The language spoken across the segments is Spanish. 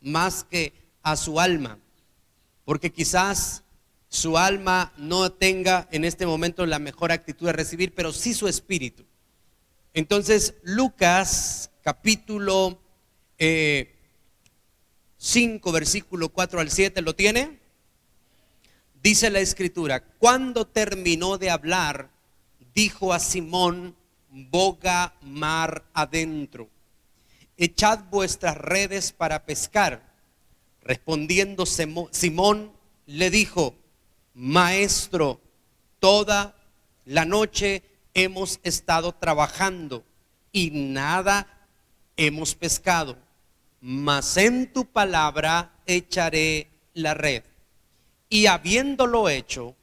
más que a su alma, porque quizás su alma no tenga en este momento la mejor actitud de recibir, pero sí su espíritu. Entonces, Lucas capítulo 5, versículo 4 al 7, ¿lo tiene? Dice la escritura: cuando terminó de hablar, dijo a Simón: boga mar adentro, echad vuestras redes para pescar. Respondiendo Simón le dijo: Maestro, toda la noche hemos estado trabajando y nada hemos pescado, mas en tu palabra echaré la red. Y habiéndolo hecho,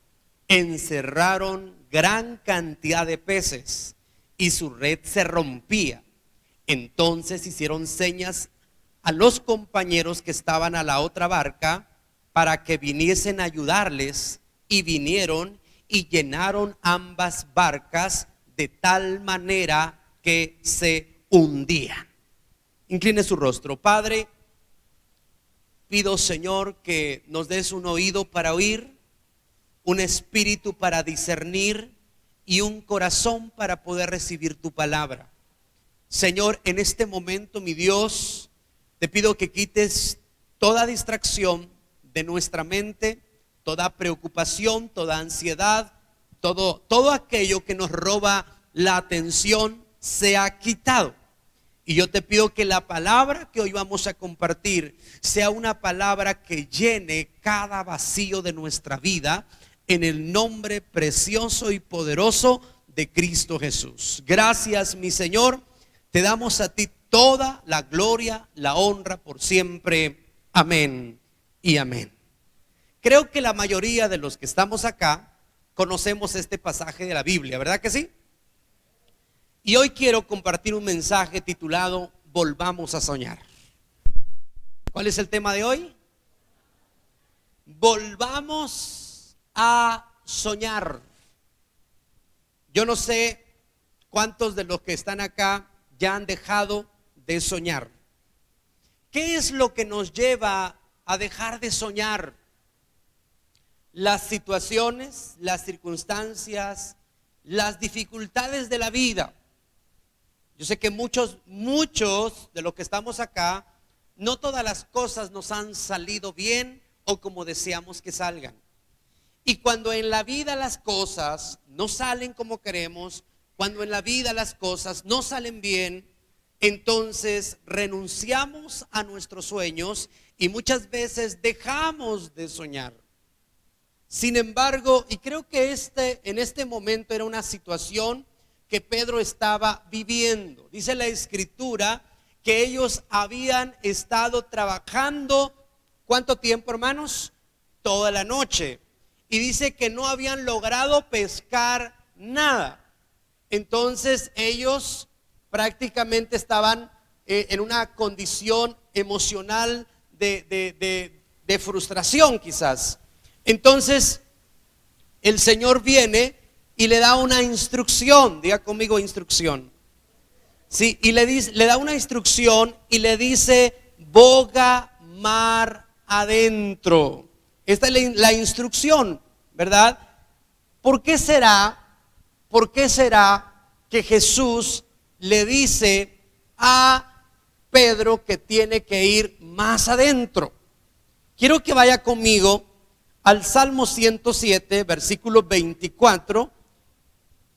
encerraron gran cantidad de peces y su red se rompía. Entonces hicieron señas a los compañeros que estaban a la otra barca para que viniesen a ayudarles, y vinieron y llenaron ambas barcas de tal manera que se hundían. Incline su rostro. Padre, pido, Señor, que nos des un oído para oír, un espíritu para discernir y un corazón para poder recibir tu palabra. Señor, en este momento, mi Dios, te pido que quites toda distracción de nuestra mente, toda preocupación, toda ansiedad, todo aquello que nos roba la atención sea quitado. Y yo te pido que la palabra que hoy vamos a compartir sea una palabra que llene cada vacío de nuestra vida, en el nombre precioso y poderoso de Cristo Jesús. Gracias, mi Señor. Te damos a ti toda la gloria, la honra por siempre. Amén y amén. Creo que la mayoría de los que estamos acá conocemos este pasaje de la Biblia, ¿verdad que sí? Y hoy quiero compartir un mensaje titulado Volvamos a soñar. ¿Cuál es el tema de hoy? Volvamos a soñar. Yo no sé cuántos de los que están acá ya han dejado de soñar. ¿Qué es lo que nos lleva a dejar de soñar? Las situaciones, las circunstancias, las dificultades de la vida. Yo sé que muchos de los que estamos acá, no todas las cosas nos han salido bien o como deseamos que salgan. Y cuando en la vida las cosas no salen como queremos, cuando en la vida las cosas no salen bien, entonces renunciamos a nuestros sueños y muchas veces dejamos de soñar. Sin embargo, y creo que en este momento era una situación que Pedro estaba viviendo. Dice la escritura que ellos habían estado trabajando, ¿cuánto tiempo, hermanos? Toda la noche. Y dice que no habían logrado pescar nada. Entonces ellos prácticamente estaban en una condición emocional de frustración quizás. Entonces el Señor viene y le da una instrucción. Diga conmigo: instrucción. Sí, y le da una instrucción y le dice: boga mar adentro. Esta es la instrucción, ¿verdad? ¿Por qué será que Jesús le dice a Pedro que tiene que ir más adentro? Quiero que vaya conmigo al Salmo 107, versículo 24.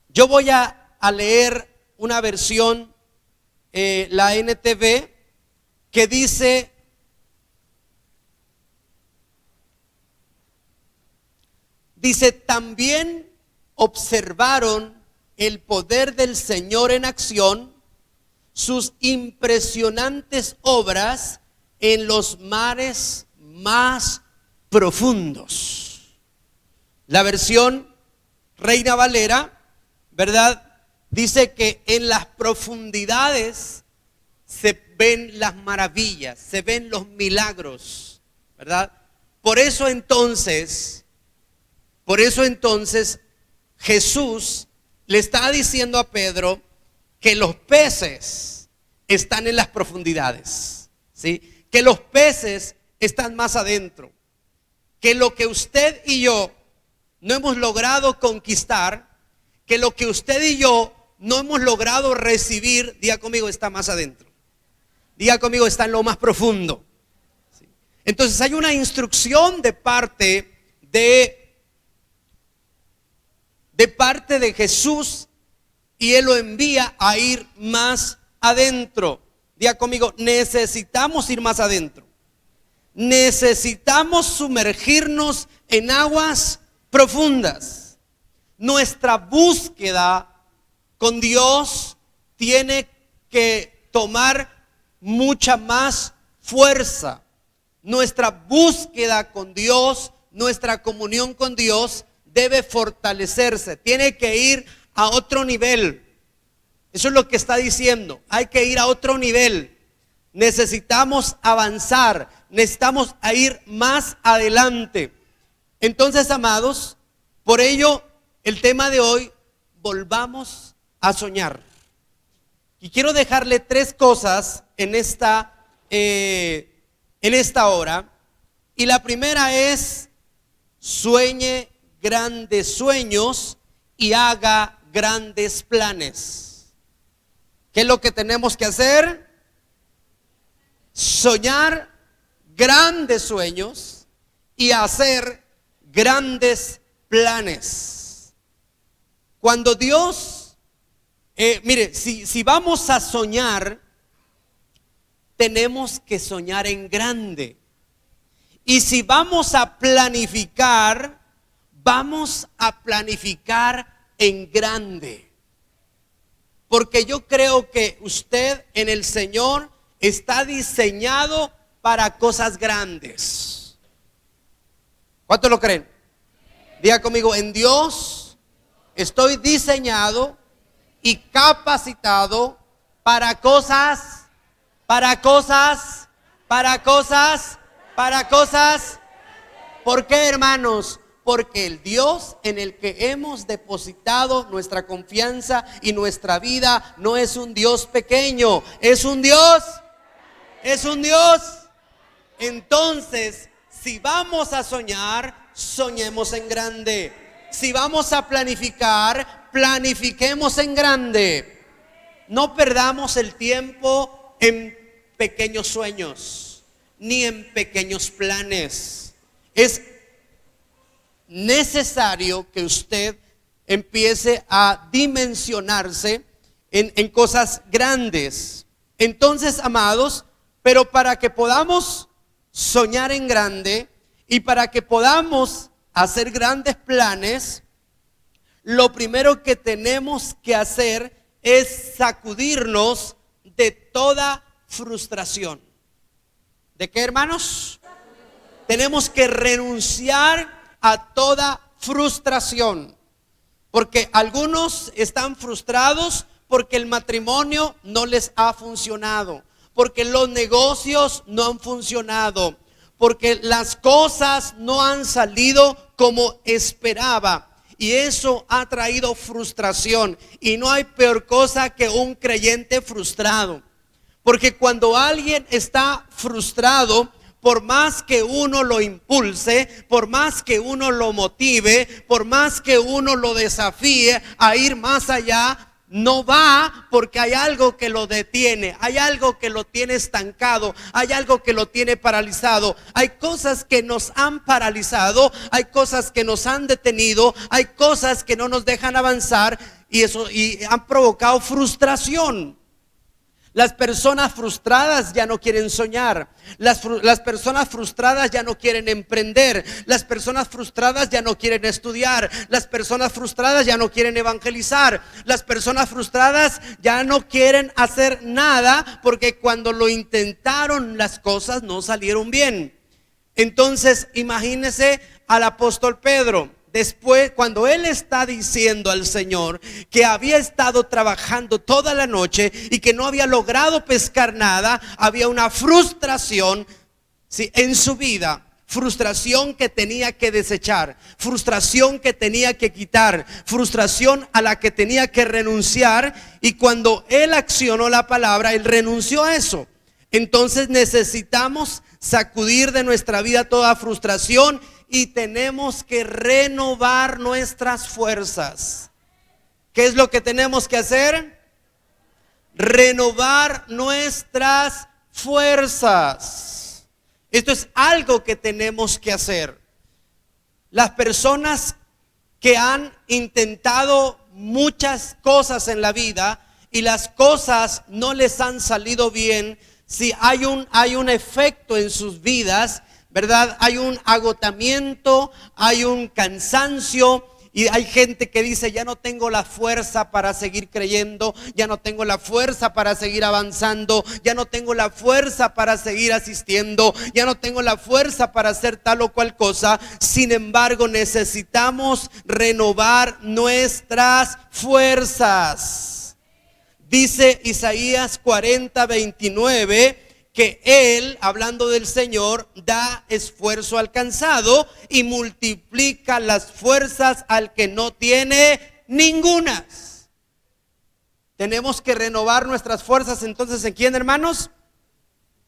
Yo voy a leer una versión, la NTV, que dice: también observaron el poder del Señor en acción, sus impresionantes obras en los mares más profundos. La versión Reina Valera, ¿verdad?, dice que en las profundidades se ven las maravillas, se ven los milagros, ¿verdad? Por eso entonces Jesús le está diciendo a Pedro que los peces están en las profundidades, ¿sí? que los peces están más adentro, que lo que usted y yo no hemos logrado conquistar, que lo que usted y yo no hemos logrado recibir, diga conmigo, está más adentro. Diga conmigo, está en lo más profundo. Entonces hay una instrucción de parte de Jesús, y Él lo envía a ir más adentro. Diga conmigo, necesitamos ir más adentro. Necesitamos sumergirnos en aguas profundas. Nuestra búsqueda con Dios tiene que tomar mucha más fuerza. Nuestra búsqueda con Dios, nuestra comunión con Dios debe fortalecerse, tiene que ir a otro nivel. Eso es lo que está diciendo, hay que ir a otro nivel. Necesitamos avanzar, necesitamos ir más adelante. Entonces, amados, por ello el tema de hoy, volvamos a soñar. Y quiero dejarle 3 cosas en esta hora. Y la primera es: sueñe grandes sueños y haga grandes planes. ¿Qué es lo que tenemos que hacer? Soñar grandes sueños y hacer grandes planes. Cuando Dios, mire, si vamos a soñar, tenemos que soñar en grande. Y si vamos a planificar, vamos a planificar en grande. Porque yo creo que usted en el Señor está diseñado para cosas grandes. ¿Cuántos lo creen? Diga conmigo, en Dios estoy diseñado y capacitado para cosas. ¿Por qué, hermanos? Porque el Dios en el que hemos depositado nuestra confianza y nuestra vida no es un Dios pequeño, es un Dios. Entonces, si vamos a soñar, soñemos en grande. Si vamos a planificar, planifiquemos en grande. No perdamos el tiempo en pequeños sueños ni en pequeños planes. Es necesario que usted empiece a dimensionarse en cosas grandes. Entonces, amados, pero para que podamos soñar en grande y para que podamos hacer grandes planes, lo primero que tenemos que hacer es sacudirnos de toda frustración. ¿De qué, hermanos? Tenemos que renunciar a toda frustración, porque algunos están frustrados porque el matrimonio no les ha funcionado, porque los negocios no han funcionado, porque las cosas no han salido como esperaba, y eso ha traído frustración. Y no hay peor cosa que un creyente frustrado, porque cuando alguien está frustrado, por más que uno lo impulse, por más que uno lo motive, por más que uno lo desafíe a ir más allá, no va, porque hay algo que lo detiene, hay algo que lo tiene estancado, hay algo que lo tiene paralizado. Hay cosas que nos han paralizado, hay cosas que nos han detenido, hay cosas que no nos dejan avanzar, y han provocado frustración. Las personas frustradas ya no quieren soñar. Las personas frustradas ya no quieren emprender. Las personas frustradas ya no quieren estudiar. Las personas frustradas ya no quieren evangelizar. Las personas frustradas ya no quieren hacer nada, porque cuando lo intentaron las cosas no salieron bien. Entonces, imagínese al apóstol Pedro. Después, cuando él está diciendo al Señor que había estado trabajando toda la noche y que no había logrado pescar nada, había una frustración, ¿sí?, en su vida. Frustración que tenía que desechar, frustración que tenía que quitar, frustración a la que tenía que renunciar. Y cuando él accionó la palabra, él renunció a eso. Entonces necesitamos sacudir de nuestra vida toda frustración y tenemos que renovar nuestras fuerzas. ¿Qué es lo que tenemos que hacer? Renovar nuestras fuerzas. Esto es algo que tenemos que hacer. Las personas que han intentado muchas cosas en la vida y las cosas no les han salido bien, si hay un efecto en sus vidas, ¿verdad? Hay un agotamiento, hay un cansancio. Y hay gente que dice, ya no tengo la fuerza para seguir creyendo, ya no tengo la fuerza para seguir avanzando, ya no tengo la fuerza para seguir asistiendo, ya no tengo la fuerza para hacer tal o cual cosa. Sin embargo, necesitamos renovar nuestras fuerzas. Dice Isaías 40:29 que Él, hablando del Señor, da esfuerzo al cansado y multiplica las fuerzas al que no tiene ningunas. Tenemos que renovar nuestras fuerzas entonces, ¿en quién, hermanos?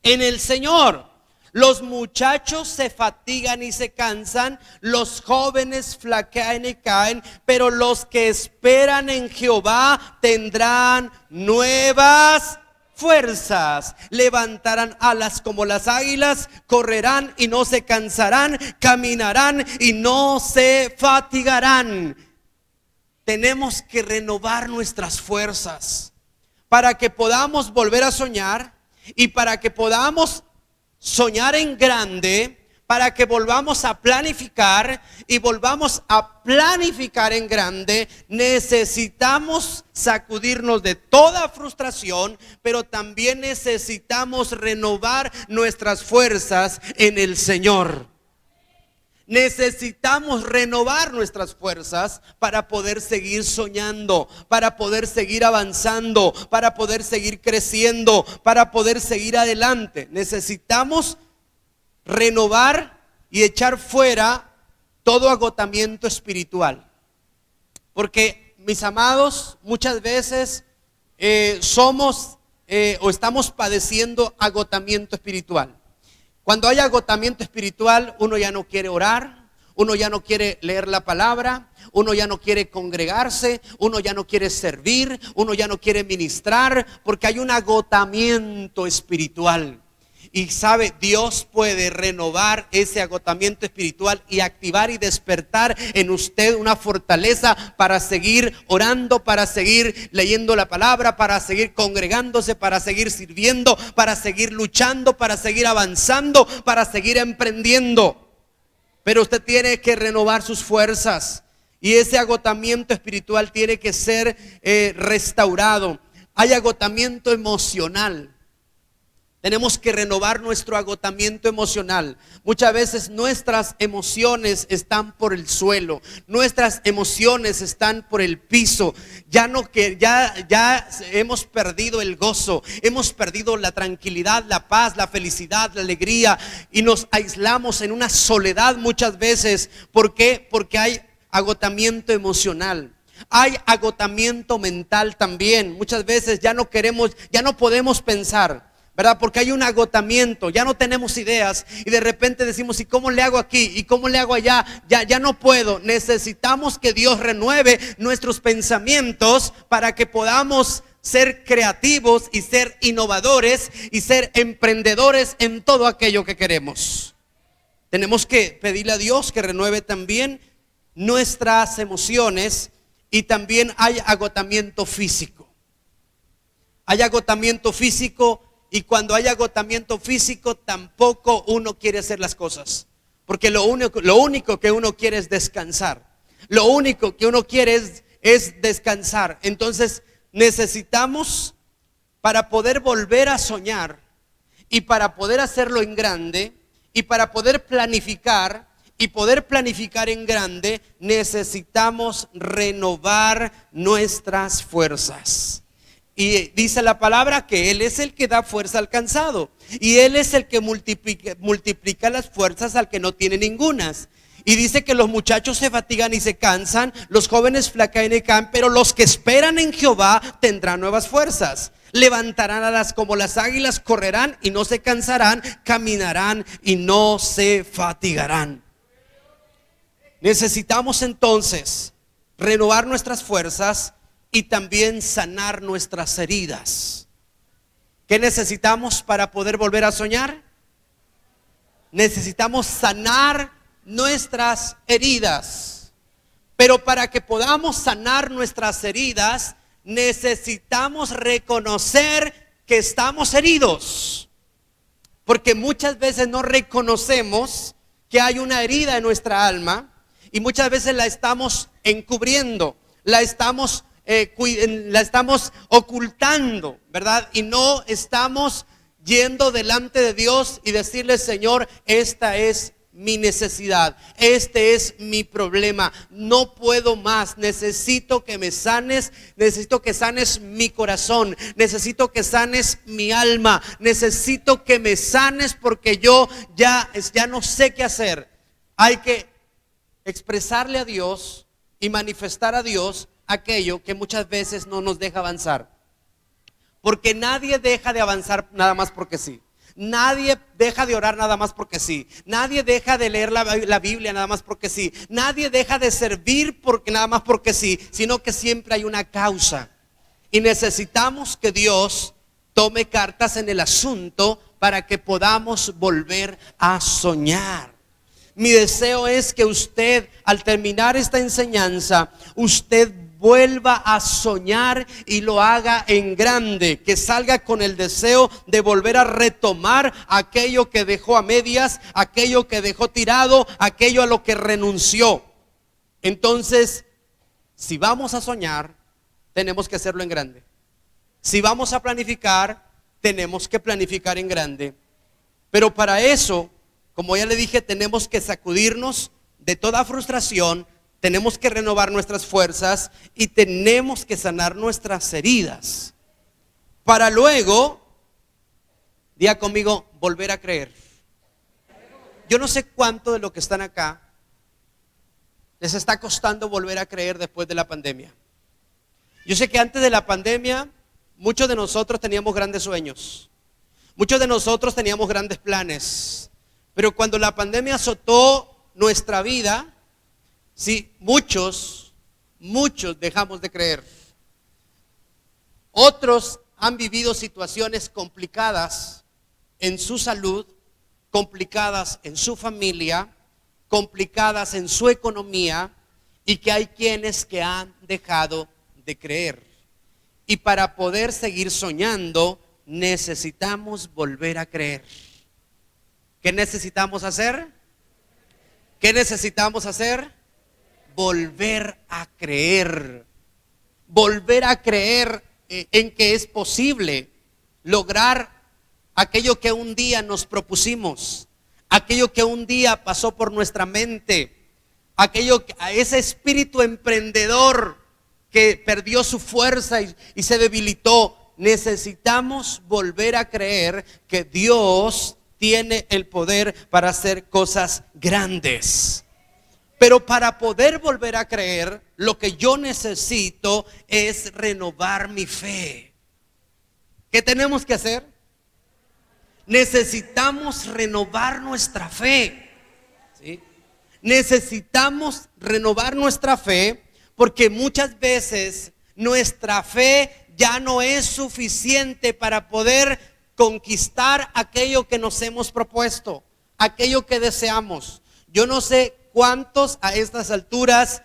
En el Señor. Los muchachos se fatigan y se cansan, los jóvenes flaquean y caen, pero los que esperan en Jehová tendrán nuevas fuerzas, levantarán alas como las águilas, correrán y no se cansarán, caminarán y no se fatigarán. Tenemos que renovar nuestras fuerzas para que podamos volver a soñar y para que podamos soñar en grande, para que volvamos a planificar y volvamos a planificar en grande. Necesitamos sacudirnos de toda frustración, pero también necesitamos renovar nuestras fuerzas en el Señor. Necesitamos renovar nuestras fuerzas para poder seguir soñando, para poder seguir avanzando, para poder seguir creciendo, para poder seguir adelante. Necesitamos renovar y echar fuera todo agotamiento espiritual. Porque, mis amados, muchas veces somos o estamos padeciendo agotamiento espiritual. Cuando hay agotamiento espiritual, uno ya no quiere orar, uno ya no quiere leer la palabra, uno ya no quiere congregarse, uno ya no quiere servir, uno ya no quiere ministrar, porque hay un agotamiento espiritual. Y sabe, Dios puede renovar ese agotamiento espiritual y activar y despertar en usted una fortaleza para seguir orando, para seguir leyendo la palabra, para seguir congregándose, para seguir sirviendo, para seguir luchando, para seguir avanzando, para seguir emprendiendo. Pero usted tiene que renovar sus fuerzas y ese agotamiento espiritual tiene que ser restaurado. Hay agotamiento emocional. Tenemos que renovar nuestro agotamiento emocional. Muchas veces nuestras emociones están por el suelo, nuestras emociones están por el piso. Ya hemos perdido el gozo, hemos perdido la tranquilidad, la paz, la felicidad, la alegría, y nos aislamos en una soledad muchas veces. ¿Por qué? Porque hay agotamiento emocional. Hay agotamiento mental también. Muchas veces ya no podemos pensar, ¿verdad? Porque hay un agotamiento, ya no tenemos ideas y de repente decimos, ¿y cómo le hago aquí? ¿Y cómo le hago allá? Ya no puedo. Necesitamos que Dios renueve nuestros pensamientos para que podamos ser creativos y ser innovadores y ser emprendedores en todo aquello que queremos. Tenemos que pedirle a Dios que renueve también nuestras emociones. Y también hay agotamiento físico. Hay agotamiento físico. Y cuando hay agotamiento físico, tampoco uno quiere hacer las cosas. Porque lo único que uno quiere es descansar. Lo único que uno quiere es descansar. Entonces necesitamos, para poder volver a soñar y para poder hacerlo en grande y para poder planificar en grande, necesitamos renovar nuestras fuerzas. Y dice la palabra que Él es el que da fuerza al cansado y Él es el que multiplica las fuerzas al que no tiene ningunas. Y dice que los muchachos se fatigan y se cansan, los jóvenes flaquean y caen, pero los que esperan en Jehová tendrán nuevas fuerzas. levantarán alas como las águilas, correrán y no se cansarán, caminarán y no se fatigarán. Necesitamos entonces renovar nuestras fuerzas y también sanar nuestras heridas. ¿Qué necesitamos para poder volver a soñar? Necesitamos sanar nuestras heridas. Pero para que podamos sanar nuestras heridas, necesitamos reconocer que estamos heridos. Porque muchas veces no reconocemos que hay una herida en nuestra alma y muchas veces la estamos encubriendo, la estamos ocultando, ¿verdad? Y no estamos yendo delante de Dios y decirle: Señor, esta es mi necesidad, este es mi problema, no puedo más, necesito que me sanes, necesito que sanes mi corazón, necesito que sanes mi alma, necesito que me sanes porque yo ya no sé qué hacer. Hay que expresarle a Dios y manifestar a Dios aquello que muchas veces no nos deja avanzar, porque nadie deja de avanzar nada más porque sí. Nadie deja de orar nada más porque sí. Nadie deja de leer la Biblia nada más porque sí. Nadie deja de servir nada más porque sí, sino que siempre hay una causa. Y necesitamos que Dios tome cartas en el asunto para que podamos volver a soñar. Mi deseo es que usted, al terminar esta enseñanza, usted vuelva a soñar y lo haga en grande, que salga con el deseo de volver a retomar aquello que dejó a medias, aquello que dejó tirado, aquello a lo que renunció. Entonces, si vamos a soñar, tenemos que hacerlo en grande. Si vamos a planificar, tenemos que planificar en grande. Pero para eso, como ya le dije, tenemos que sacudirnos de toda frustración. Tenemos que renovar nuestras fuerzas y tenemos que sanar nuestras heridas para luego, diga conmigo, volver a creer. Yo no sé cuánto de lo que están acá les está costando volver a creer después de la pandemia. Yo sé que antes de la pandemia muchos de nosotros teníamos grandes sueños, muchos de nosotros teníamos grandes planes, pero cuando la pandemia azotó nuestra vida, sí, muchos dejamos de creer. Otros han vivido situaciones complicadas en su salud, complicadas en su familia, complicadas en su economía, y que hay quienes que han dejado de creer. Y para poder seguir soñando, necesitamos volver a creer. ¿Qué necesitamos hacer? ¿Qué necesitamos hacer? Volver a creer. Volver a creer en que es posible lograr aquello que un día nos propusimos, aquello que un día pasó por nuestra mente, ese espíritu emprendedor que perdió su fuerza y se debilitó. Necesitamos volver a creer que Dios tiene el poder para hacer cosas grandes. Pero para poder volver a creer, lo que yo necesito es renovar mi fe. ¿Qué tenemos que hacer? Necesitamos renovar nuestra fe, ¿sí? Necesitamos renovar nuestra fe porque muchas veces nuestra fe ya no es suficiente para poder conquistar aquello que nos hemos propuesto, aquello que deseamos. Yo no sé cuántos a estas alturas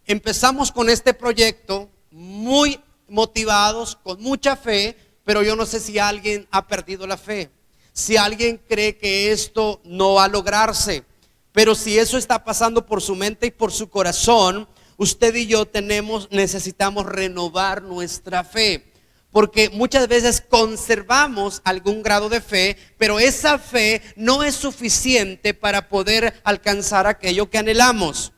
empezamos con este proyecto muy motivados, con mucha fe, pero yo no sé si alguien ha perdido la fe, si alguien cree que esto no va a lograrse. Pero si eso está pasando por su mente y por su corazón, usted y yo necesitamos renovar nuestra fe. Porque muchas veces conservamos algún grado de fe, pero esa fe no es suficiente para poder alcanzar aquello que anhelamos.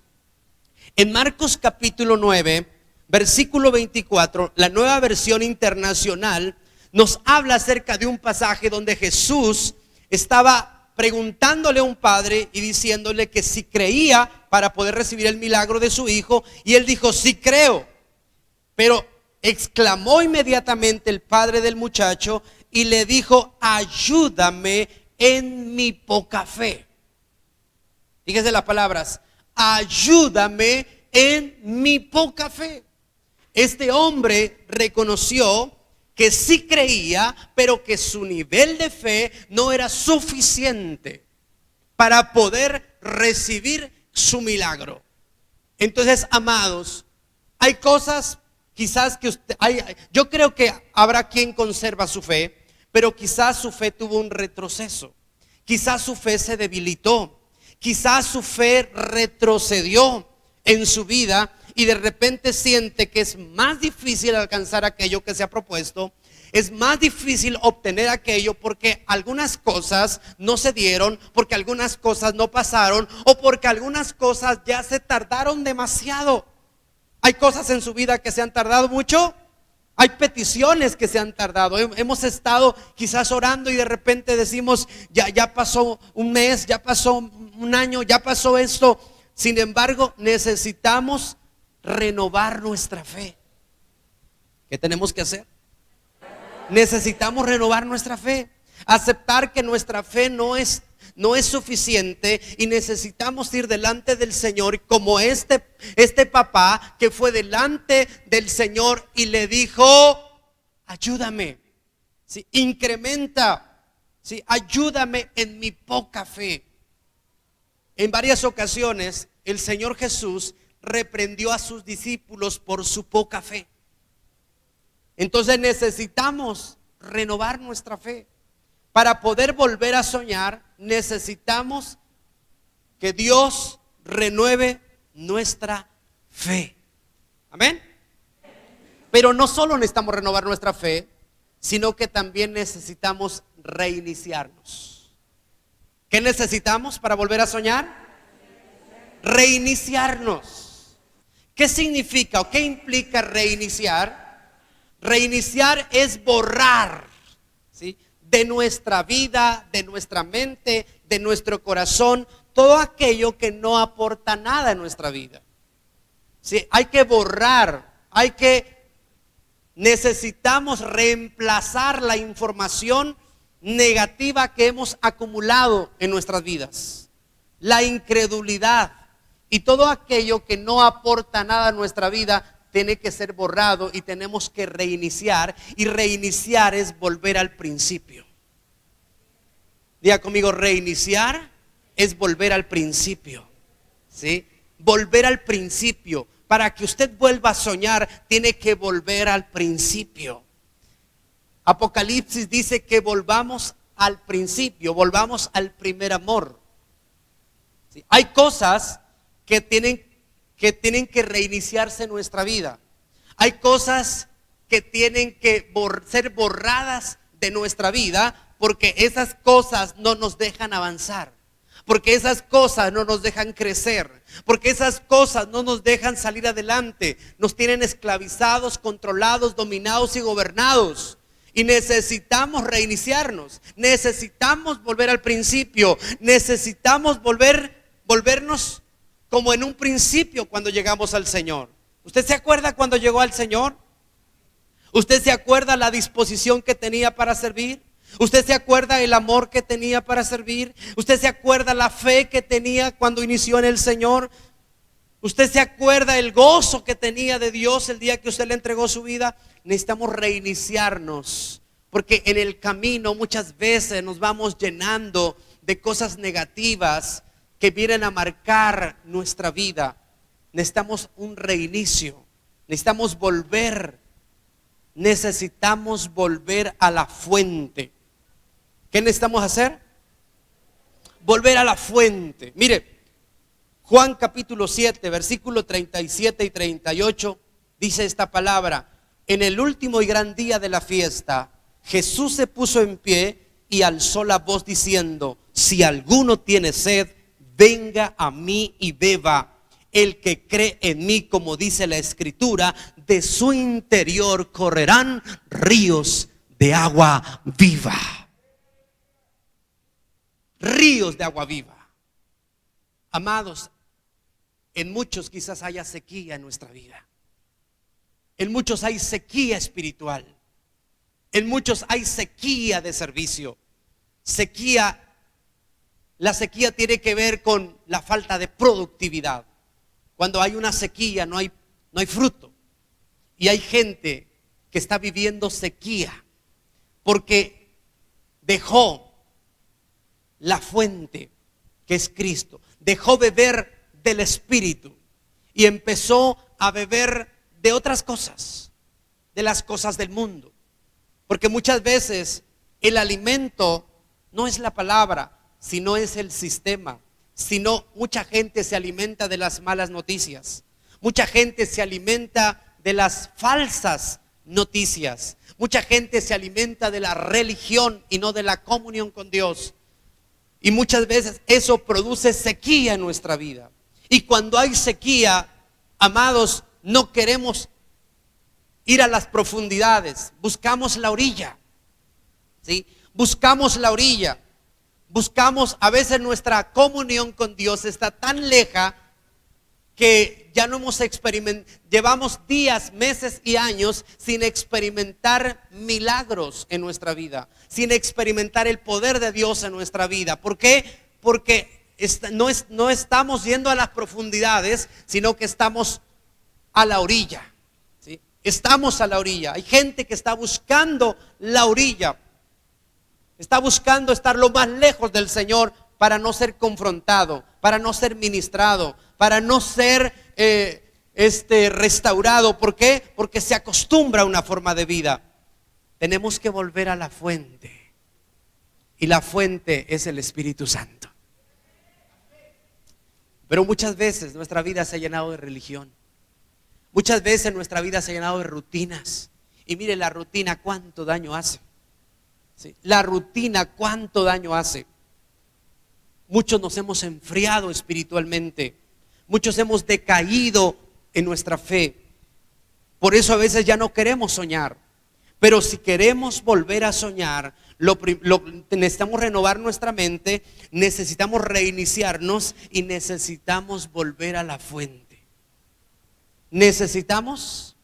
En Marcos capítulo 9, versículo 24, la Nueva Versión Internacional nos habla acerca de un pasaje donde Jesús estaba preguntándole a un padre y diciéndole que si creía para poder recibir el milagro de su hijo, y él dijo: sí creo. Pero exclamó inmediatamente el padre del muchacho y le dijo: ayúdame en mi poca fe. Fíjese las palabras: ayúdame en mi poca fe. Este hombre reconoció que sí creía, pero que su nivel de fe no era suficiente para poder recibir su milagro. Entonces, amados, hay cosas quizás que yo creo que habrá quien conserva su fe, pero quizás su fe tuvo un retroceso. Quizás su fe se debilitó. Quizás su fe retrocedió en su vida y de repente siente que es más difícil alcanzar aquello que se ha propuesto. Es más difícil obtener aquello porque algunas cosas no se dieron, porque algunas cosas no pasaron o porque algunas cosas ya se tardaron demasiado. Hay cosas en su vida que se han tardado mucho. Hay peticiones que se han tardado. Hemos estado quizás orando y de repente decimos: ya pasó un mes, ya pasó un año, ya pasó esto. Sin embargo, necesitamos renovar nuestra fe. ¿Qué tenemos que hacer? Necesitamos renovar nuestra fe. Aceptar que nuestra fe no es suficiente y necesitamos ir delante del Señor como este papá que fue delante del Señor y le dijo: ayúdame, ¿sí? Incrementa, ¿sí? Ayúdame en mi poca fe. En varias ocasiones el Señor Jesús reprendió a sus discípulos por su poca fe. Entonces necesitamos renovar nuestra fe. Para poder volver a soñar, necesitamos que Dios renueve nuestra fe. Amén. Pero no solo necesitamos renovar nuestra fe, sino que también necesitamos reiniciarnos. ¿Qué necesitamos para volver a soñar? Reiniciarnos. ¿Qué significa o qué implica reiniciar? Reiniciar es borrar, ¿sí?, de nuestra vida, de nuestra mente, de nuestro corazón, todo aquello que no aporta nada en nuestra vida. ¿Sí? Hay que borrar, necesitamos reemplazar la información negativa que hemos acumulado en nuestras vidas. La incredulidad y todo aquello que no aporta nada a nuestra vida tiene que ser borrado y tenemos que reiniciar. Y reiniciar es volver al principio. Diga conmigo: reiniciar es volver al principio. ¿Sí? Volver al principio. Para que usted vuelva a soñar, tiene que volver al principio. Apocalipsis dice que volvamos al principio, volvamos al primer amor. ¿Sí? Hay cosas que tienen que reiniciarse en nuestra vida. Hay cosas que tienen que ser borradas de nuestra vida, porque esas cosas no nos dejan avanzar, porque esas cosas no nos dejan crecer, porque esas cosas no nos dejan salir adelante. Nos tienen esclavizados, controlados, dominados y gobernados. Y necesitamos reiniciarnos. Necesitamos volver al principio. Necesitamos volvernos como en un principio cuando llegamos al Señor. ¿Usted se acuerda cuando llegó al Señor? ¿Usted se acuerda la disposición que tenía para servir? ¿Usted se acuerda el amor que tenía para servir? ¿Usted se acuerda la fe que tenía cuando inició en el Señor? ¿Usted se acuerda el gozo que tenía de Dios el día que usted le entregó su vida? Necesitamos reiniciarnos, porque en el camino muchas veces nos vamos llenando de cosas negativas que vienen a marcar nuestra vida. Necesitamos un reinicio. Necesitamos volver a la fuente. ¿Qué necesitamos hacer? Volver a la fuente. Mire, Juan capítulo 7, versículo 37 y 38 dice esta palabra: en el último y gran día de la fiesta, Jesús se puso en pie y alzó la voz diciendo: si alguno tiene sed, venga a mí y beba. El que cree en mí, como dice la Escritura, de su interior correrán ríos de agua viva. Ríos de agua viva. Amados, en muchos quizás haya sequía en nuestra vida. En muchos hay sequía espiritual. En muchos hay sequía de servicio. Sequía, la sequía tiene que ver con la falta de productividad. Cuando hay una sequía no hay fruto. Y hay gente que está viviendo sequía porque dejó la fuente que es Cristo. Dejó beber del Espíritu y empezó a beber de otras cosas, de las cosas del mundo. Porque muchas veces el alimento no es la palabra, sino es el sistema. Sino mucha gente se alimenta de las malas noticias. Mucha gente se alimenta de las falsas noticias. Mucha gente se alimenta de la religión y no de la comunión con Dios. Y muchas veces eso produce sequía en nuestra vida. Y cuando hay sequía, amados, no queremos ir a las profundidades. Buscamos la orilla, ¿sí? Buscamos la orilla. Buscamos, a veces nuestra comunión con Dios está tan leja que ya no hemos experimentado, llevamos días, meses y años sin experimentar milagros en nuestra vida, sin experimentar el poder de Dios en nuestra vida. ¿Por qué? Porque no estamos yendo a las profundidades, sino que estamos a la orilla, ¿sí? Estamos a la orilla. Hay gente que está buscando la orilla, está buscando estar lo más lejos del Señor para no ser confrontado, para no ser ministrado, para no ser restaurado. ¿Por qué? Porque se acostumbra a una forma de vida. Tenemos que volver a la fuente. Y la fuente es el Espíritu Santo. Pero muchas veces nuestra vida se ha llenado de religión. Muchas veces nuestra vida se ha llenado de rutinas. Y mire, la rutina cuánto daño hace. ¿Sí? La rutina cuánto daño hace. Muchos nos hemos enfriado espiritualmente. Muchos hemos decaído en nuestra fe. Por eso a veces ya no queremos soñar. Pero si queremos volver a soñar, necesitamos renovar nuestra mente, necesitamos reiniciarnos y necesitamos volver a la fuente. Necesitamos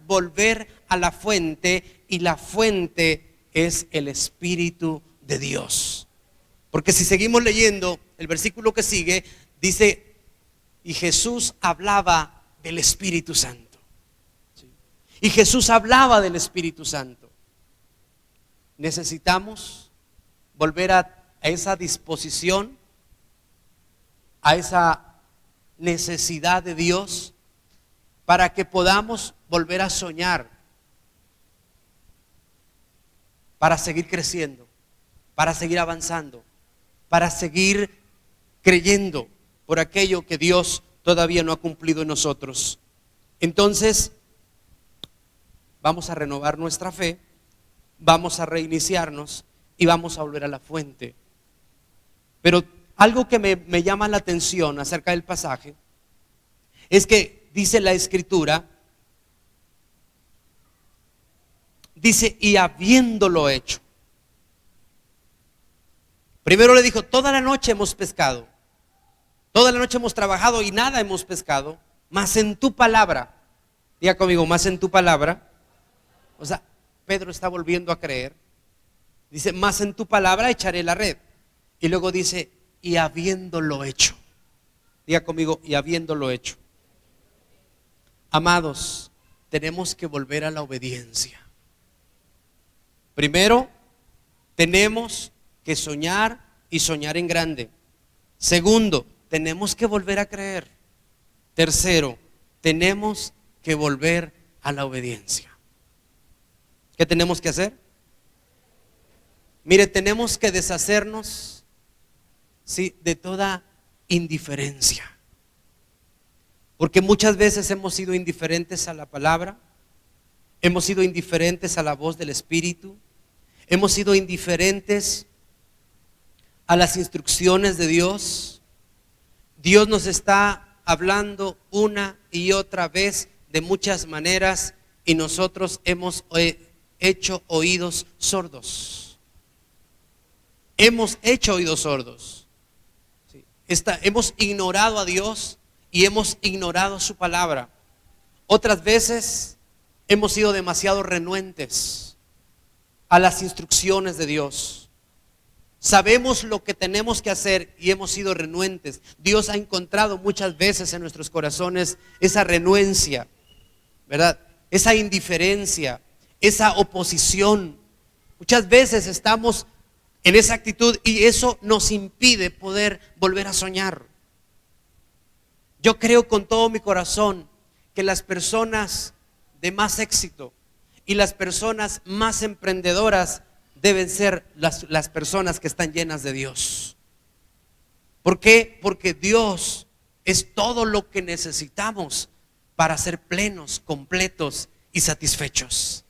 volver a la fuente, y la fuente es el Espíritu de Dios. Porque si seguimos leyendo, el versículo que sigue dice: y Jesús hablaba del Espíritu Santo. ¿Sí? Y Jesús hablaba del Espíritu Santo. Necesitamos volver a esa disposición, a esa necesidad de Dios, para que podamos volver a soñar, para seguir creciendo, para seguir avanzando, para seguir creyendo por aquello que Dios todavía no ha cumplido en nosotros. Entonces, vamos a renovar nuestra fe, vamos a reiniciarnos y vamos a volver a la fuente. Pero algo que me llama la atención acerca del pasaje es que dice la Escritura, dice: y habiéndolo hecho. Primero le dijo: toda la noche hemos pescado, toda la noche hemos trabajado y nada hemos pescado, mas en tu palabra, diga conmigo, mas en tu palabra. O sea, Pedro está volviendo a creer. Dice: mas en tu palabra echaré la red. Y luego dice: y habiéndolo hecho. Diga conmigo: y habiéndolo hecho. Amados, tenemos que volver a la obediencia. Primero, tenemos que soñar y soñar en grande. Segundo, tenemos que volver a creer. Tercero, tenemos que volver a la obediencia. ¿Qué tenemos que hacer? Mire, tenemos que deshacernos, sí, de toda indiferencia. Porque muchas veces hemos sido indiferentes a la palabra, hemos sido indiferentes a la voz del Espíritu, hemos sido indiferentes a las instrucciones de Dios. Dios nos está hablando una y otra vez de muchas maneras y nosotros hemos hecho oídos sordos. Hemos hecho oídos sordos. Sí. Hemos ignorado a Dios y hemos ignorado su palabra. Otras veces hemos sido demasiado renuentes a las instrucciones de Dios. Sabemos lo que tenemos que hacer y hemos sido renuentes. Dios ha encontrado muchas veces en nuestros corazones esa renuencia, ¿verdad? Esa indiferencia, esa oposición. Muchas veces estamos en esa actitud y eso nos impide poder volver a soñar. Yo creo con todo mi corazón que las personas de más éxito y las personas más emprendedoras deben ser las personas que están llenas de Dios. ¿Por qué? Porque Dios es todo lo que necesitamos para ser plenos, completos y satisfechos.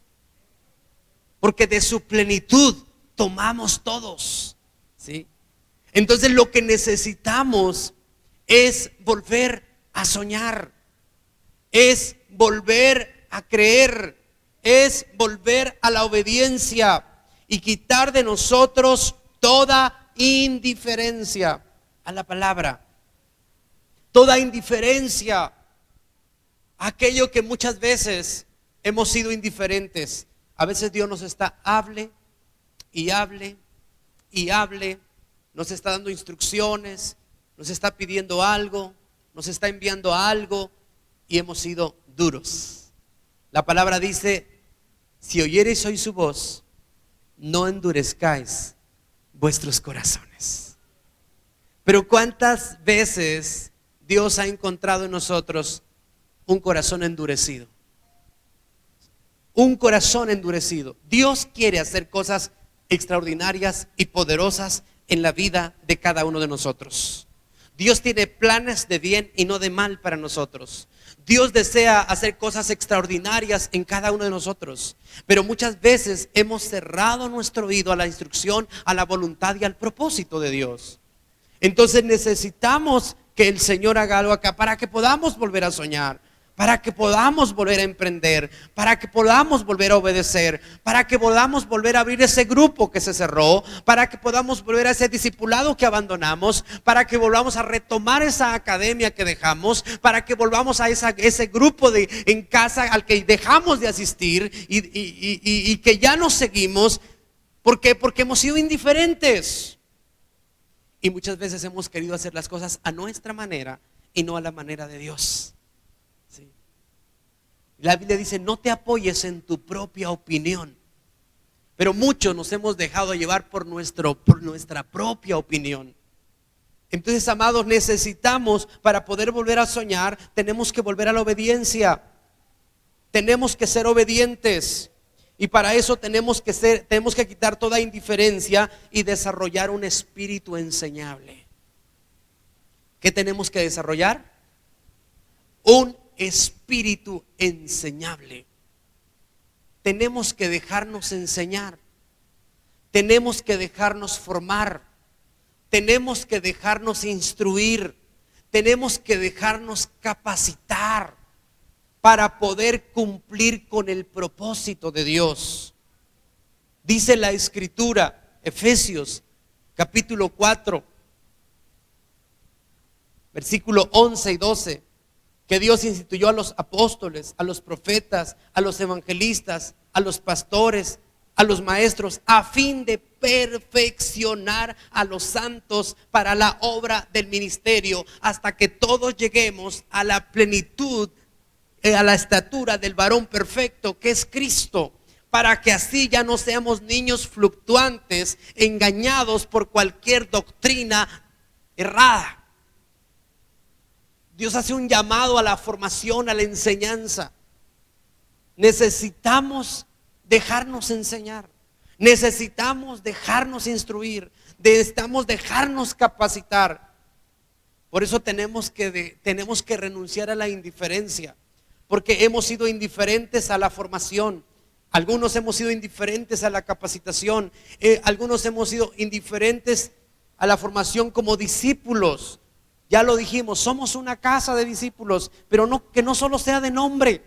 Porque de su plenitud tomamos todos, ¿sí? Entonces lo que necesitamos es volver a soñar, es volver a creer, es volver a la obediencia y quitar de nosotros toda indiferencia a la palabra, toda indiferencia a aquello que muchas veces hemos sido indiferentes. A veces Dios nos está hable y hable y hable, nos está dando instrucciones, nos está pidiendo algo, nos está enviando algo y hemos sido duros. La palabra dice: si oyereis hoy su voz, no endurezcáis vuestros corazones. Pero ¿cuántas veces Dios ha encontrado en nosotros un corazón endurecido? Un corazón endurecido. Dios quiere hacer cosas extraordinarias y poderosas en la vida de cada uno de nosotros. Dios tiene planes de bien y no de mal para nosotros. Dios desea hacer cosas extraordinarias en cada uno de nosotros, pero muchas veces hemos cerrado nuestro oído a la instrucción, a la voluntad y al propósito de Dios. Entonces necesitamos que el Señor haga algo acá para que podamos volver a soñar, para que podamos volver a emprender, para que podamos volver a obedecer, para que podamos volver a abrir ese grupo que se cerró, para que podamos volver a ese discipulado que abandonamos, para que volvamos a retomar esa academia que dejamos, para que volvamos a ese grupo en casa al que dejamos de asistir y que ya no seguimos. ¿Por qué? Porque hemos sido indiferentes y muchas veces hemos querido hacer las cosas a nuestra manera y no a la manera de Dios. La Biblia dice: no te apoyes en tu propia opinión. Pero muchos nos hemos dejado llevar por nuestra propia opinión. Entonces, amados, necesitamos, para poder volver a soñar, tenemos que volver a la obediencia. Tenemos que ser obedientes. Y para eso tenemos que quitar toda indiferencia y desarrollar un espíritu enseñable. ¿Qué tenemos que desarrollar? Un espíritu enseñable. Tenemos que dejarnos enseñar, tenemos que dejarnos formar, tenemos que dejarnos instruir, tenemos que dejarnos capacitar para poder cumplir con el propósito de Dios. Dice la Escritura, Efesios capítulo 4, versículo 11 y 12, que Dios instituyó a los apóstoles, a los profetas, a los evangelistas, a los pastores, a los maestros, a fin de perfeccionar a los santos para la obra del ministerio, hasta que todos lleguemos a la plenitud, a la estatura del varón perfecto, que es Cristo, para que así ya no seamos niños fluctuantes, engañados por cualquier doctrina errada. Dios hace un llamado a la formación, a la enseñanza. Necesitamos dejarnos enseñar, necesitamos dejarnos instruir, necesitamos dejarnos capacitar. Por eso tenemos que renunciar a la indiferencia, porque hemos sido indiferentes a la formación. Algunos hemos sido indiferentes a la capacitación, algunos hemos sido indiferentes a la formación como discípulos. Ya lo dijimos, somos una casa de discípulos, pero que no solo sea de nombre,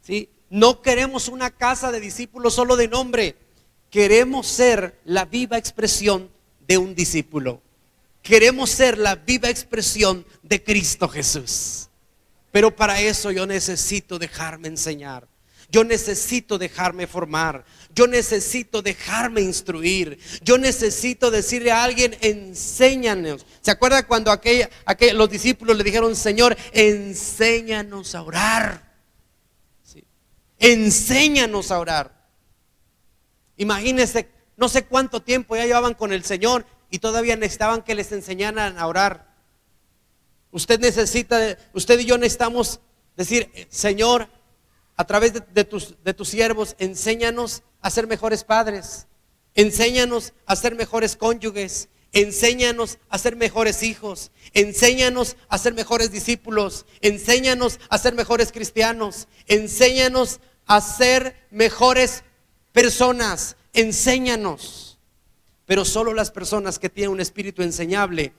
¿sí? No queremos una casa de discípulos solo de nombre. Queremos ser la viva expresión de un discípulo. Queremos ser la viva expresión de Cristo Jesús. Pero para eso yo necesito dejarme enseñar. Yo necesito dejarme formar. Yo necesito dejarme instruir. Yo necesito decirle a alguien, enséñanos. ¿Se acuerda cuando los discípulos le dijeron, Señor, enséñanos a orar? ¿Sí? Enséñanos a orar. Imagínense, no sé cuánto tiempo ya llevaban con el Señor y todavía necesitaban que les enseñaran a orar. Usted y yo necesitamos decir, Señor, a través de tus siervos, enséñanos a ser mejores padres, enséñanos a ser mejores cónyuges, enséñanos a ser mejores hijos, enséñanos a ser mejores discípulos, enséñanos a ser mejores cristianos, enséñanos a ser mejores personas, enséñanos. Pero solo las personas que tienen un espíritu enseñable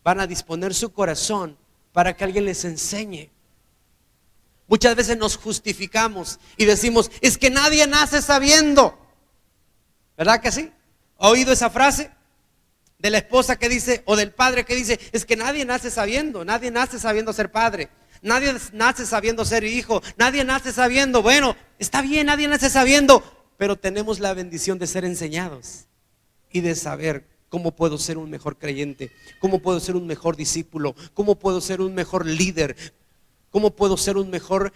van a disponer su corazón para que alguien les enseñe. Muchas veces nos justificamos y decimos, es que nadie nace sabiendo. ¿Verdad que sí? ¿Ha oído esa frase? De la esposa que dice, o del padre que dice, es que nadie nace sabiendo. Nadie nace sabiendo ser padre. Nadie nace sabiendo ser hijo. Nadie nace sabiendo, bueno, está bien, nadie nace sabiendo, pero tenemos la bendición de ser enseñados y de saber cómo puedo ser un mejor creyente, cómo puedo ser un mejor discípulo, cómo puedo ser un mejor líder, cómo puedo ser un mejor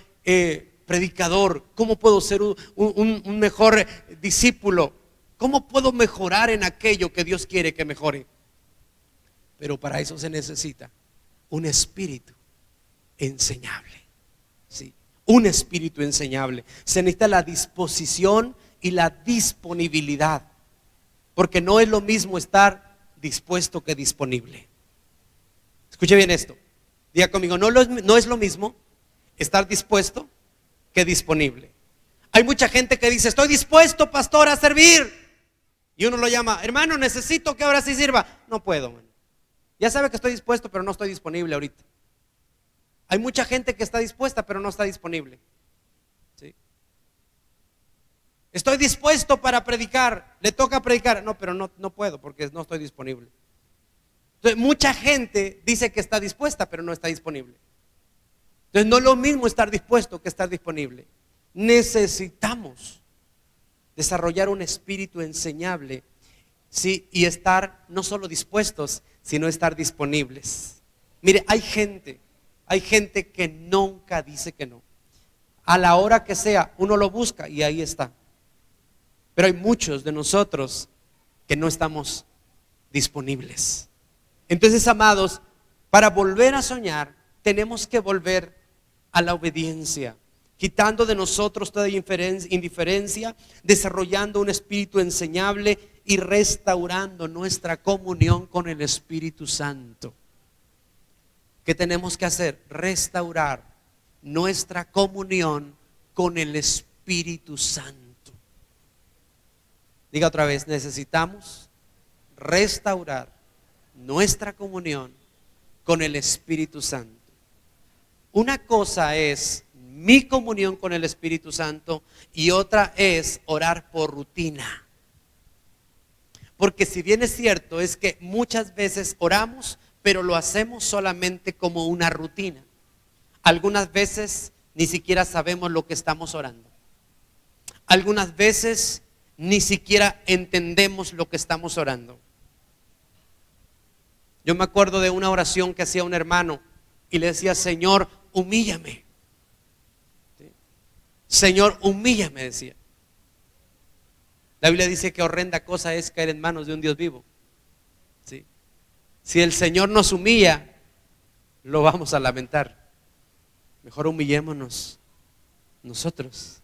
predicador, cómo puedo ser un mejor discípulo, cómo puedo mejorar en aquello que Dios quiere que mejore. Pero para eso se necesita un espíritu enseñable. Sí, un espíritu enseñable. Se necesita la disposición y la disponibilidad. Porque no es lo mismo estar dispuesto que disponible. Escuche bien esto. Diga conmigo, no es lo mismo estar dispuesto que disponible. Hay mucha gente que dice, estoy dispuesto, pastor, a servir. Y uno lo llama, hermano, necesito que ahora sí sirva. No puedo, man. Ya sabe que estoy dispuesto, pero no estoy disponible ahorita. Hay mucha gente que está dispuesta, pero no está disponible. ¿Sí? Estoy dispuesto para predicar, le toca predicar. No, pero no puedo porque no estoy disponible. Entonces, mucha gente dice que está dispuesta, pero no está disponible. Entonces, no es lo mismo estar dispuesto que estar disponible. Necesitamos desarrollar un espíritu enseñable, ¿sí? Y estar no solo dispuestos, sino estar disponibles. Mire, hay gente que nunca dice que no. A la hora que sea, uno lo busca y ahí está. Pero hay muchos de nosotros que no estamos disponibles. Entonces, amados, para volver a soñar, tenemos que volver a la obediencia, quitando de nosotros toda indiferencia, desarrollando un espíritu enseñable y restaurando nuestra comunión con el Espíritu Santo. ¿Qué tenemos que hacer? Restaurar nuestra comunión con el Espíritu Santo. Diga otra vez, necesitamos restaurar nuestra comunión con el Espíritu Santo. Una cosa es mi comunión con el Espíritu Santo y otra es orar por rutina. Porque si bien es cierto, es que muchas veces oramos, pero lo hacemos solamente como una rutina. Algunas veces ni siquiera sabemos lo que estamos orando. Algunas veces ni siquiera entendemos lo que estamos orando. Yo me acuerdo de una oración que hacía un hermano y le decía, Señor, humíllame. ¿Sí? Señor, humíllame, decía. La Biblia dice que horrenda cosa es caer en manos de un Dios vivo. ¿Sí? Si el Señor nos humilla, lo vamos a lamentar. Mejor humillémonos nosotros.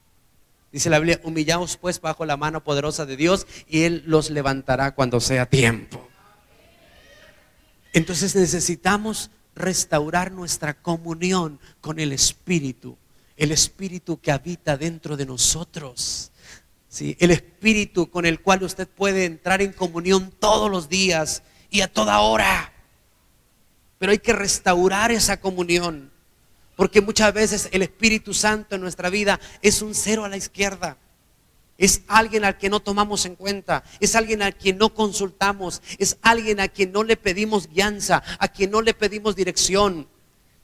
Dice la Biblia, humillaos pues bajo la mano poderosa de Dios y Él los levantará cuando sea tiempo. Entonces necesitamos restaurar nuestra comunión con el Espíritu que habita dentro de nosotros. ¿Sí? El Espíritu con el cual usted puede entrar en comunión todos los días y a toda hora. Pero hay que restaurar esa comunión, porque muchas veces el Espíritu Santo en nuestra vida es un cero a la izquierda. Es alguien al que no tomamos en cuenta, es alguien al quien no consultamos, es alguien a quien no le pedimos guianza, a quien no le pedimos dirección.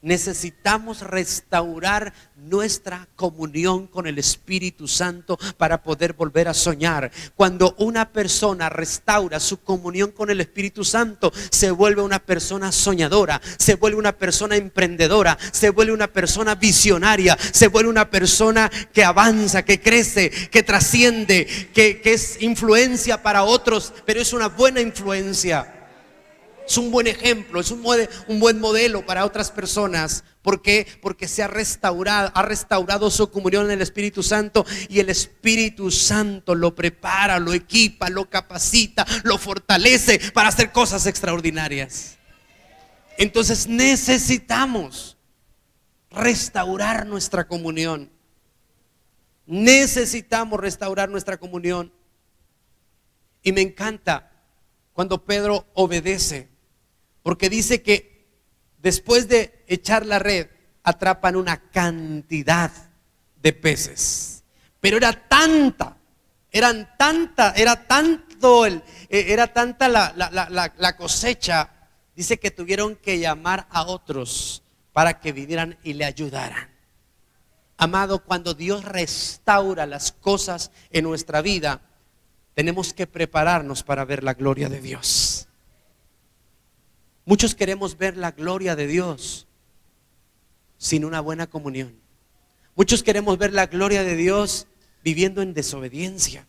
Necesitamos restaurar nuestra comunión con el Espíritu Santo para poder volver a soñar. Cuando una persona restaura su comunión con el Espíritu Santo, se vuelve una persona soñadora, se vuelve una persona emprendedora, se vuelve una persona visionaria, se vuelve una persona que avanza, que crece, que trasciende, que es influencia para otros, pero es una buena influencia. Es un buen ejemplo, es un buen modelo para otras personas. ¿Por qué? Porque ha restaurado su comunión en el Espíritu Santo, y el Espíritu Santo lo prepara, lo equipa, lo capacita, lo fortalece para hacer cosas extraordinarias. Entonces necesitamos restaurar nuestra comunión. Necesitamos restaurar nuestra comunión. Y me encanta cuando Pedro obedece, porque dice que después de echar la red, atrapan una cantidad de peces. Pero era tanta la cosecha, dice que tuvieron que llamar a otros para que vinieran y le ayudaran. Amado, cuando Dios restaura las cosas en nuestra vida, tenemos que prepararnos para ver la gloria de Dios. Muchos queremos ver la gloria de Dios sin una buena comunión. Muchos queremos ver la gloria de Dios viviendo en desobediencia.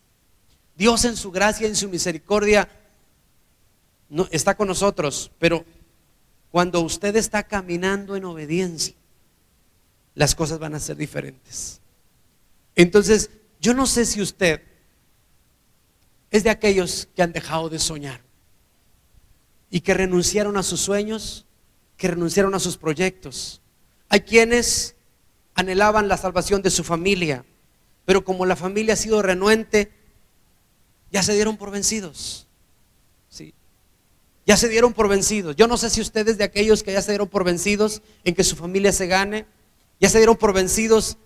Dios en su gracia y en su misericordia no, está con nosotros, pero cuando usted está caminando en obediencia, las cosas van a ser diferentes. Entonces, yo no sé si usted es de aquellos que han dejado de soñar y que renunciaron a sus sueños, que renunciaron a sus proyectos. Hay quienes anhelaban la salvación de su familia, pero como la familia ha sido renuente, ya se dieron por vencidos. ¿Sí? Ya se dieron por vencidos. Yo no sé si usted es de aquellos que ya se dieron por vencidos en que su familia se gane, ya se dieron por vencidos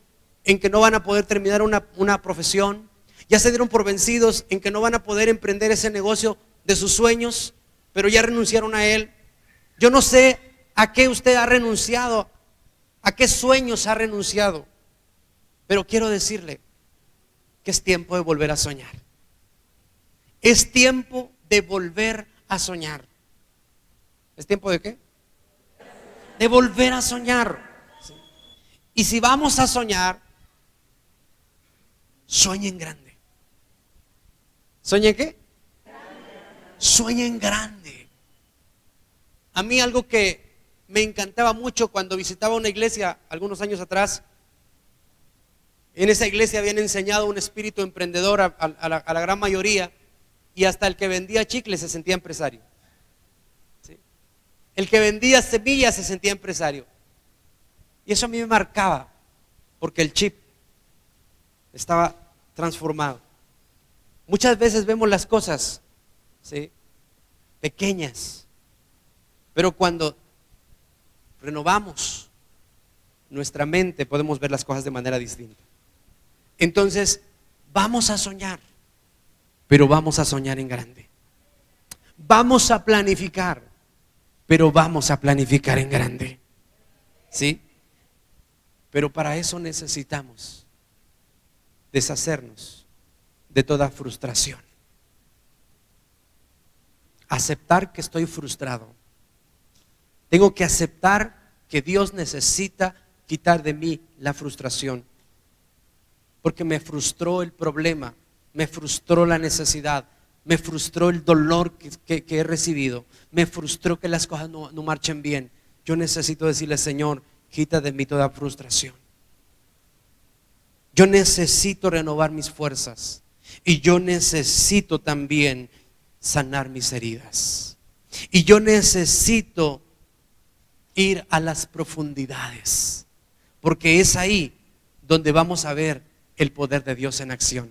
en que no van a poder terminar una profesión, ya se dieron por vencidos en que no van a poder emprender ese negocio de sus sueños, pero ya renunciaron a él. Yo no sé a qué usted ha renunciado, a qué sueños ha renunciado, pero quiero decirle que es tiempo de volver a soñar. Es tiempo de volver a soñar. ¿Es tiempo de qué? De volver a soñar. ¿Sí? Y si vamos a soñar, sueñen grande. ¿Sueñen qué? Sueñen grande. A mí algo que me encantaba mucho cuando visitaba una iglesia algunos años atrás, en esa iglesia habían enseñado un espíritu emprendedor a la gran mayoría, y hasta el que vendía chicles se sentía empresario. ¿Sí? El que vendía semillas se sentía empresario. Y eso a mí me marcaba, porque el chip estaba transformado. Muchas veces vemos las cosas, ¿sí?, pequeñas, pero cuando renovamos nuestra mente podemos ver las cosas de manera distinta. Entonces, vamos a soñar, pero vamos a soñar en grande. Vamos a planificar, pero vamos a planificar en grande. ¿Sí? Pero para eso necesitamos deshacernos de toda frustración. Aceptar que estoy frustrado. Tengo que aceptar que Dios necesita quitar de mí la frustración, porque me frustró el problema, me frustró la necesidad, me frustró el dolor que he recibido, me frustró que las cosas no marchen bien. Yo necesito decirle: Señor, quita de mí toda frustración. Yo necesito renovar mis fuerzas, y yo necesito también sanar mis heridas, y yo necesito ir a las profundidades, porque es ahí donde vamos a ver el poder de Dios en acción.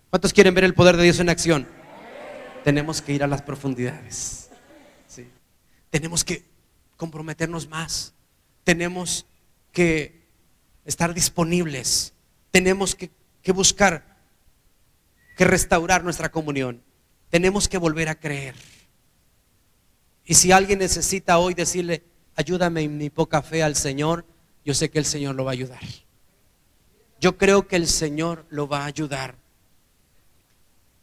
¿Cuántos quieren ver el poder de Dios en acción? Tenemos que ir a las profundidades. ¿Sí? Tenemos que comprometernos más. Tenemos que estar disponibles. Tenemos que buscar, que restaurar nuestra comunión. Tenemos que volver a creer. Y si alguien necesita hoy decirle ayúdame en mi poca fe al Señor, yo sé que el Señor lo va a ayudar. Yo creo que el Señor lo va a ayudar.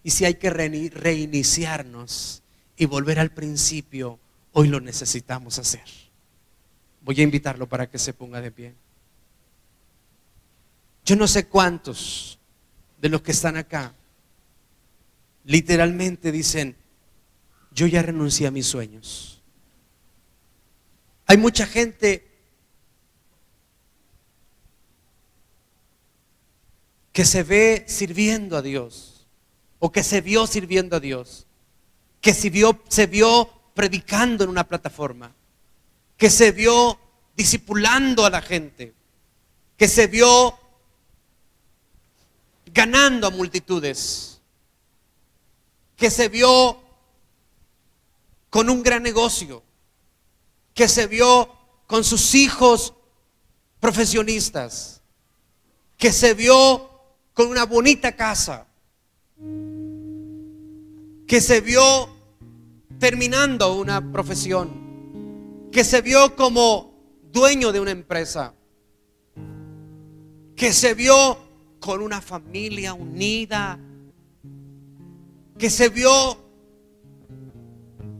Y si hay que reiniciarnos y volver al principio, hoy lo necesitamos hacer. Voy a invitarlo para que se ponga de pie. Yo no sé cuántos de los que están acá literalmente dicen: yo ya renuncié a mis sueños. Hay mucha gente que se ve sirviendo a Dios, o que se vio sirviendo a Dios, que se vio predicando en una plataforma, que se vio discipulando a la gente, que se vio ganando a multitudes, que se vio con un gran negocio, que se vio con sus hijos profesionistas, que se vio con una bonita casa, que se vio terminando una profesión, que se vio como dueño de una empresa, que se vio con una familia unida, que se vio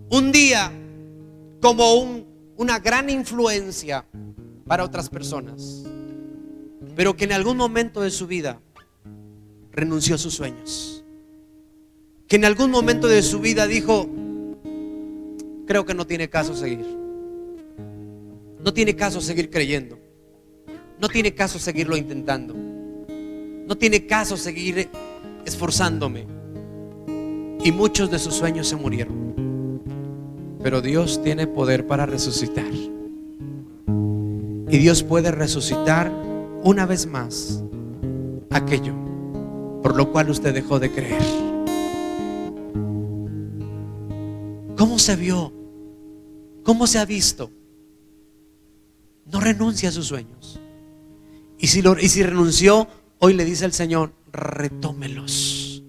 un día como una gran influencia para otras personas, pero que en algún momento de su vida renunció a sus sueños, que en algún momento de su vida dijo: creo que no tiene caso seguir, no tiene caso seguir creyendo, no tiene caso seguirlo intentando, no tiene caso seguir esforzándome. Y muchos de sus sueños se murieron. Pero Dios tiene poder para resucitar. Y Dios puede resucitar una vez más aquello por lo cual usted dejó de creer. ¿Cómo se vio? ¿Cómo se ha visto? No renuncia a sus sueños. Y si renunció, hoy le dice el Señor: retómelos.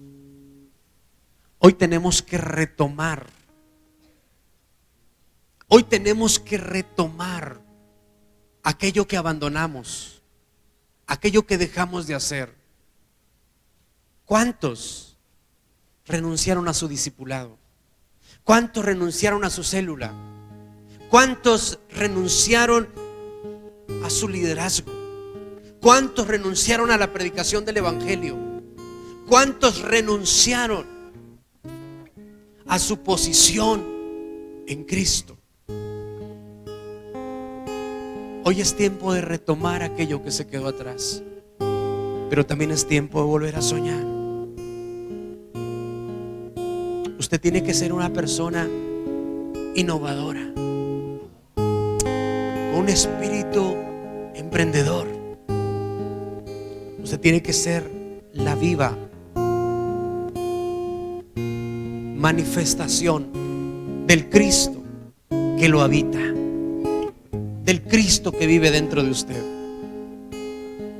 Hoy tenemos que retomar. Hoy tenemos que retomar aquello que abandonamos, aquello que dejamos de hacer. ¿Cuántos renunciaron a su discipulado? ¿Cuántos renunciaron a su célula? ¿Cuántos renunciaron a su liderazgo? ¿Cuántos renunciaron a la predicación del evangelio? ¿Cuántos renunciaron a su posición en Cristo? Hoy es tiempo de retomar aquello que se quedó atrás, pero también es tiempo de volver a soñar. Usted tiene que ser una persona innovadora, con un espíritu emprendedor. Usted tiene que ser la viva manifestación del Cristo que lo habita, del Cristo que vive dentro de usted.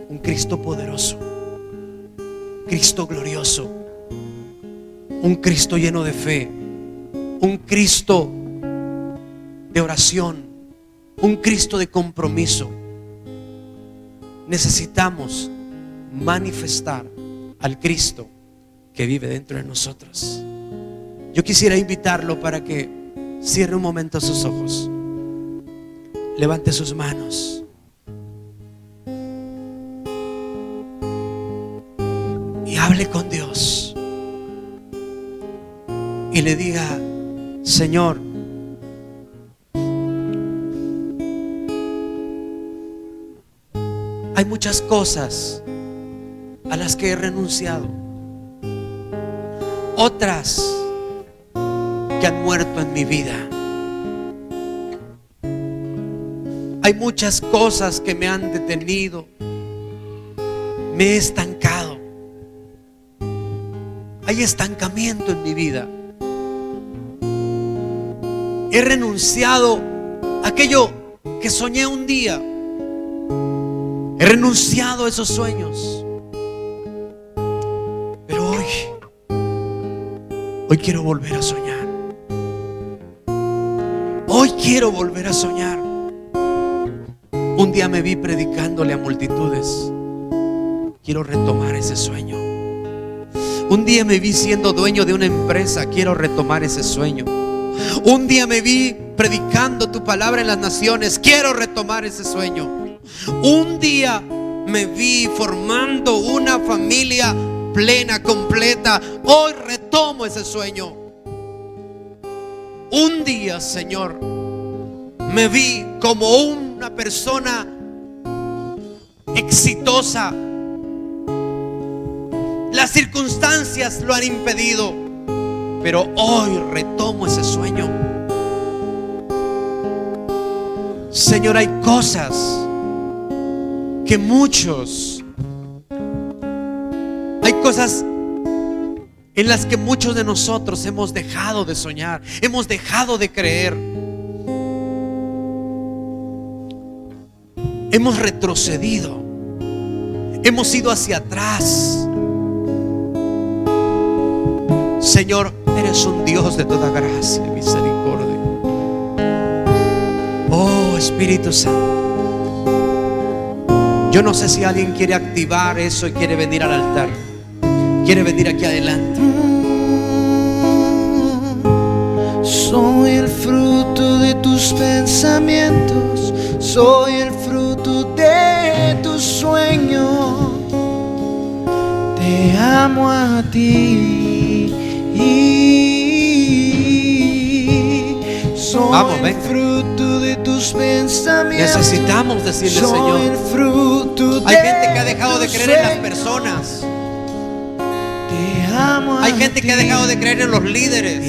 Un Cristo poderoso, Cristo glorioso, un Cristo lleno de fe, un Cristo de oración, un Cristo de compromiso. Necesitamos manifestar al Cristo que vive dentro de nosotros. Yo quisiera invitarlo para que cierre un momento sus ojos, levante sus manos y hable con Dios y le diga: Señor, hay muchas cosas a las que he renunciado, otras que han muerto en mi vida. Hay muchas cosas que me han detenido, me he estancado. Hay estancamiento en mi vida. He renunciado a aquello que soñé un día. He renunciado a esos sueños. Pero hoy quiero volver a soñar. Hoy quiero volver a soñar. Un día me vi predicándole a multitudes. Quiero retomar ese sueño. Un día me vi siendo dueño de una empresa. Quiero retomar ese sueño. Un día me vi predicando tu palabra en las naciones. Quiero retomar ese sueño. Un día me vi formando una familia plena, completa. Hoy retomo ese sueño. Un día, Señor, me vi como una persona exitosa. Las circunstancias lo han impedido, pero hoy retomo ese sueño. Señor, hay cosas que hay cosas en las que muchos de nosotros hemos dejado de soñar, hemos dejado de creer, hemos retrocedido, hemos ido hacia atrás. Señor, eres un Dios de toda gracia y misericordia. Oh, Espíritu Santo, yo no sé si alguien quiere activar eso y quiere venir al altar, quiere venir aquí adelante. Soy el fruto de tus pensamientos, soy el fruto de tus sueños. Te amo a ti. Soy Vamos, ven. el fruto de tus pensamientos. Necesitamos decirle, soy Señor. el fruto Hay de gente que ha dejado de tus creer en las sueños. personas. Te amo Hay a gente que ha ti. dejado de creer en los líderes.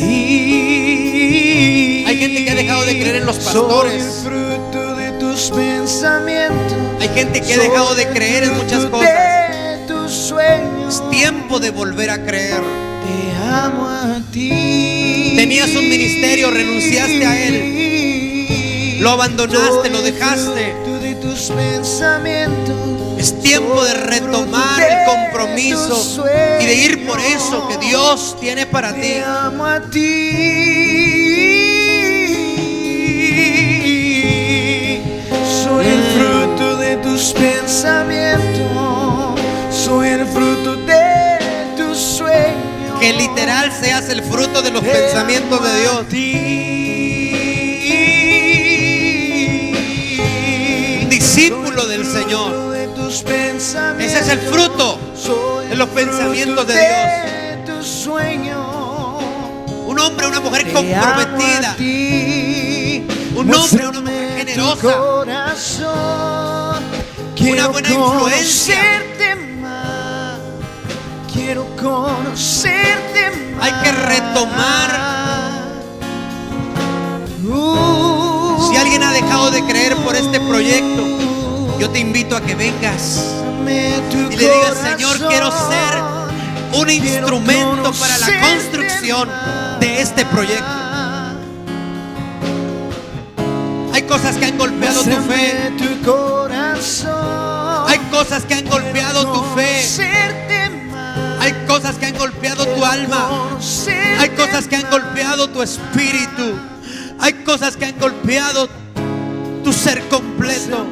Hay gente que ha dejado de creer en los pastores. Soy el fruto de tus pensamientos. Hay gente que ha dejado de creer en muchas cosas. De tus sueños. Es tiempo de volver a creer. Te amo a ti. Tenías un ministerio, renunciaste a él, lo abandonaste, lo dejaste. De tus pensamientos. Es tiempo de retomar el compromiso y de ir por eso que Dios tiene para ti. Te amo a ti. Soy el fruto de tus pensamientos. Soy el fruto de tus sueños. Que literal seas el fruto de los pensamientos de Dios. Un discípulo del Señor. Ese es el fruto de los pensamientos de Dios. Un hombre, una mujer comprometida. Un hombre, una mujer generosa. Una buena influencia. Quiero conocerte más. Hay que retomar. Si alguien ha dejado de creer por este proyecto, yo te invito a que vengas y le digas: Señor, quiero ser un instrumento para la construcción de este proyecto. Hay cosas que han golpeado tu fe. Hay cosas que han golpeado tu fe. Hay cosas que han golpeado tu alma. Hay cosas que han golpeado tu espíritu. Hay cosas que han golpeado tu ser completo.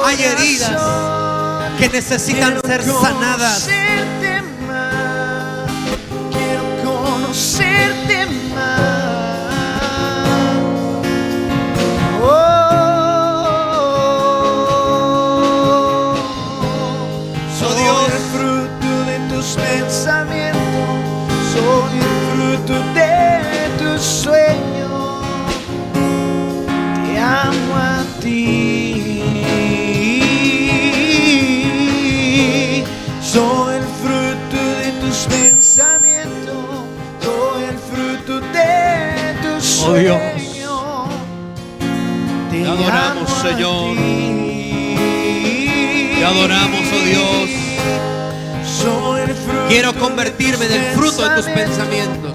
Hay heridas que necesitan ser sanadas. Quiero conocerte más. Oh Dios, el fruto de tus pensamientos, soy el fruto de tus sueños. Te amo a ti. Soy el fruto de tus pensamientos, soy el fruto de tus oh Dios, sueños. te adoramos, Señor. Te adoramos, oh Dios. Quiero convertirme en el fruto de tus pensamientos.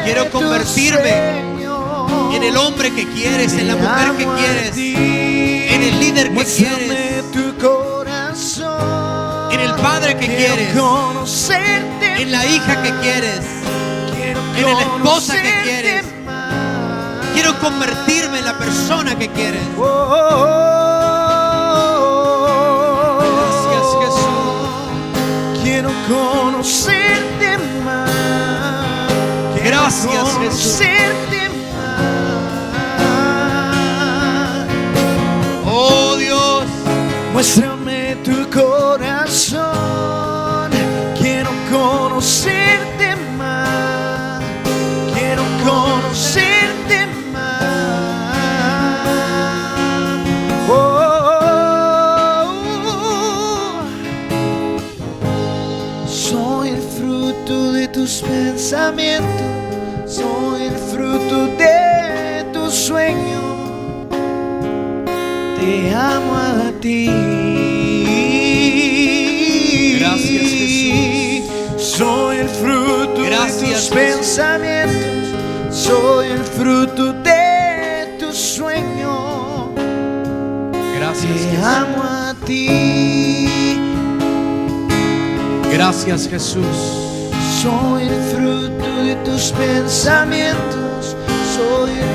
Quiero convertirme en el hombre que quieres, en la mujer que quieres, en el líder que quieres, en el padre que quieres, en la hija que quieres, en la esposa que quieres. Quiero convertirme en la persona que quieres. Gracias, Jesús. Quiero conocerte más. Gracias, conocerte más. Oh Dios, muéstrame tu corazón. Quiero conocerte más. Quiero conocerte más. Soy el fruto de tus pensamientos. Soy el fruto de tu sueño. Te amo a ti. Gracias, Jesús. Soy el fruto Gracias, de tus Jesús. pensamientos. Soy el fruto de tu sueño. gracias, Te Jesús. amo a ti. Gracias, Jesús. Soy el fruto de tus pensamientos. Soy el